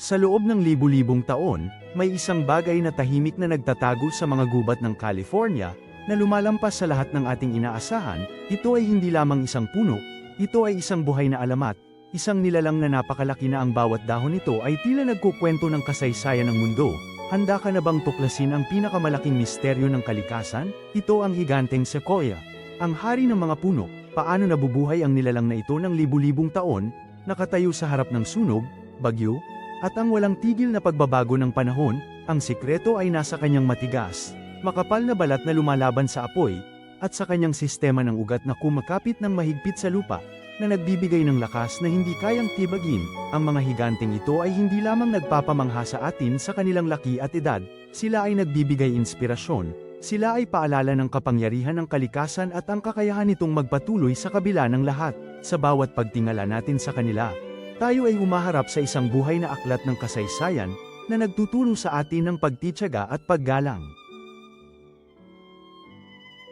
Sa loob ng libu-libong taon, may isang bagay na tahimik na nagtatago sa mga gubat ng California, na lumalampas sa lahat ng ating inaasahan. Ito ay hindi lamang isang puno, ito ay isang buhay na alamat, isang nilalang na napakalaki na ang bawat dahon nito ay tila nagkukwento ng kasaysayan ng mundo. Handa ka na bang tuklasin ang pinakamalaking misteryo ng kalikasan? Ito ang higanteng sequoia. Ang hari ng mga puno. Paano nabubuhay ang nilalang na ito ng libu-libong taon, nakatayo sa harap ng sunog, bagyo, at ang walang tigil na pagbabago ng panahon? Ang sikreto ay nasa kanyang matigas, makapal na balat na lumalaban sa apoy, at sa kanyang sistema ng ugat na kumakapit ng mahigpit sa lupa, na nagbibigay ng lakas na hindi kayang tibagin. Ang mga higanteng ito ay hindi lamang nagpapamangha sa atin sa kanilang laki at edad, sila ay nagbibigay inspirasyon. Sila ay paalala ng kapangyarihan ng kalikasan at ang kakayahan nitong magpatuloy sa kabila ng lahat. Sa bawat pagtingala natin sa kanila, tayo ay humaharap sa isang buhay na aklat ng kasaysayan, na nagtuturo sa atin ng pagtitiyaga at paggalang.